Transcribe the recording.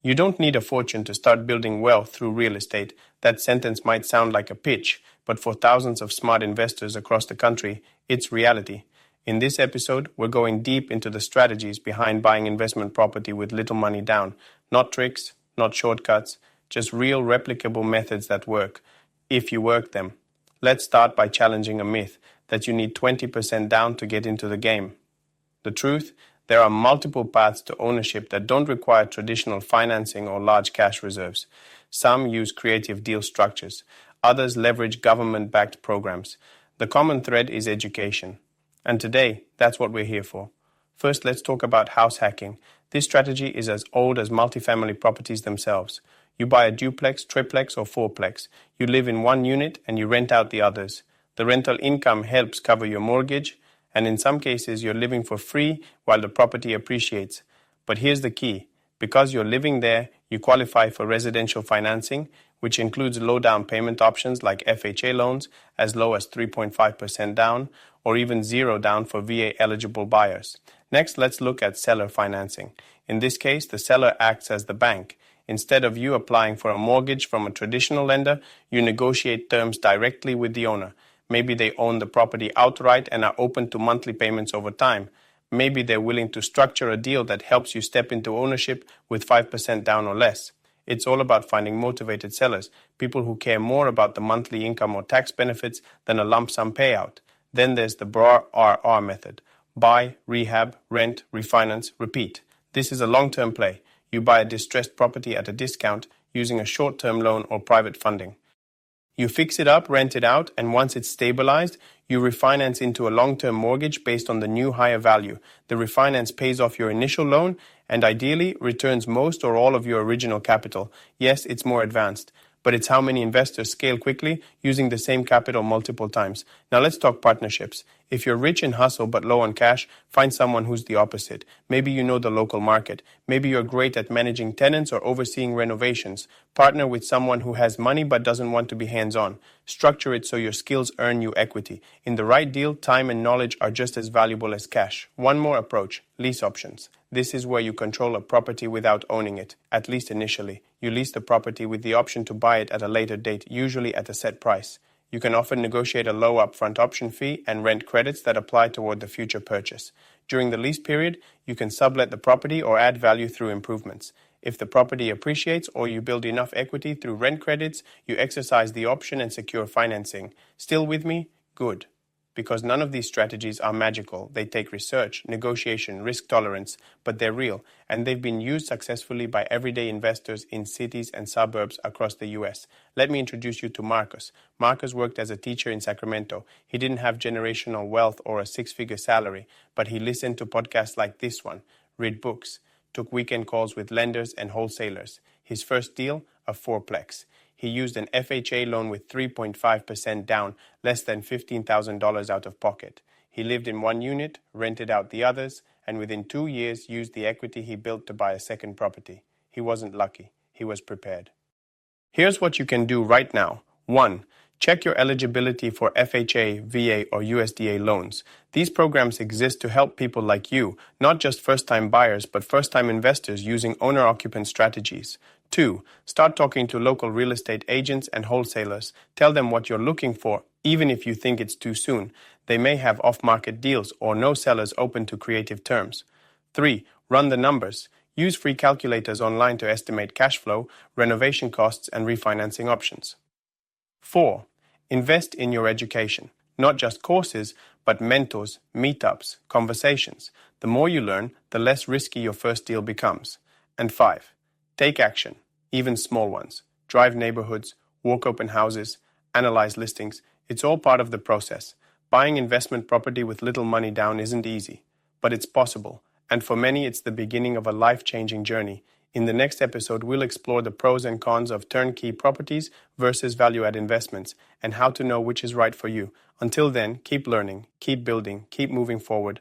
You don't need a fortune to start building wealth through real estate. That sentence might sound like a pitch, but for thousands of smart investors across the country, it's reality. In this episode, we're going deep into the strategies behind buying investment property with little money down. Not tricks, not shortcuts, just real replicable methods that work, if you work them. Let's start by challenging a myth that you need 20% down to get into the game. The truth? There are multiple paths to ownership that don't require traditional financing or large cash reserves. Some use creative deal structures. Others leverage government-backed programs. The common thread is education. And today, that's what we're here for. First, let's talk about house hacking. This strategy is as old as multifamily properties themselves. You buy a duplex, triplex, or fourplex. You live in one unit and you rent out the others. The rental income helps cover your mortgage, and in some cases you're living for free while the property appreciates. But here's the key. Because you're living there, you qualify for residential financing, which includes low down payment options like FHA loans as low as 3.5% down, or even zero down for VA-eligible buyers. Next, let's look at seller financing. In this case, the seller acts as the bank. Instead of you applying for a mortgage from a traditional lender, you negotiate terms directly with the owner. Maybe they own the property outright and are open to monthly payments over time. Maybe they're willing to structure a deal that helps you step into ownership with 5% down or less. It's all about finding motivated sellers, people who care more about the monthly income or tax benefits than a lump sum payout. Then there's the BRRRR method. Buy, rehab, rent, refinance, repeat. This is a long-term play. You buy a distressed property at a discount using a short-term loan or private funding. You fix it up, rent it out, and once it's stabilized, you refinance into a long-term mortgage based on the new higher value. The refinance pays off your initial loan and ideally returns most or all of your original capital. Yes, it's more advanced, but it's how many investors scale quickly using the same capital multiple times. Now let's talk partnerships. If you're rich in hustle but low on cash, find someone who's the opposite. Maybe you know the local market. Maybe you're great at managing tenants or overseeing renovations. Partner with someone who has money but doesn't want to be hands-on. Structure it so your skills earn you equity. In the right deal, time and knowledge are just as valuable as cash. One more approach, lease options. This is where you control a property without owning it, at least initially. You lease the property with the option to buy it at a later date, usually at a set price. You can often negotiate a low upfront option fee and rent credits that apply toward the future purchase. During the lease period, you can sublet the property or add value through improvements. If the property appreciates or you build enough equity through rent credits, you exercise the option and secure financing. Still with me? Good. Because none of these strategies are magical. They take research, negotiation, risk tolerance, but they're real, and they've been used successfully by everyday investors in cities and suburbs across the US. Let me introduce you to Marcus. Marcus worked as a teacher in Sacramento. He didn't have generational wealth or a six-figure salary, but he listened to podcasts like this one, read books, took weekend calls with lenders and wholesalers. His first deal, a fourplex. He used an FHA loan with 3.5% down, less than $15,000 out of pocket. He lived in one unit, rented out the others, and within 2 years used the equity he built to buy a second property. He wasn't lucky. He was prepared. Here's what you can do right now. 1. Check your eligibility for FHA, VA, or USDA loans. These programs exist to help people like you, not just first-time buyers, but first-time investors using owner-occupant strategies. 2. Start talking to local real estate agents and wholesalers. Tell them what you're looking for, even if you think it's too soon. They may have off-market deals or no sellers open to creative terms. 3. Run the numbers. Use free calculators online to estimate cash flow, renovation costs, and refinancing options. 4. Invest in your education. Not just courses, but mentors, meetups, conversations. The more you learn, the less risky your first deal becomes. And 5. Take action, even small ones. Drive neighborhoods, walk open houses, analyze listings. It's all part of the process. Buying investment property with little money down isn't easy, but it's possible. And for many, it's the beginning of a life-changing journey. In the next episode, we'll explore the pros and cons of turnkey properties versus value-add investments and how to know which is right for you. Until then, keep learning, keep building, keep moving forward.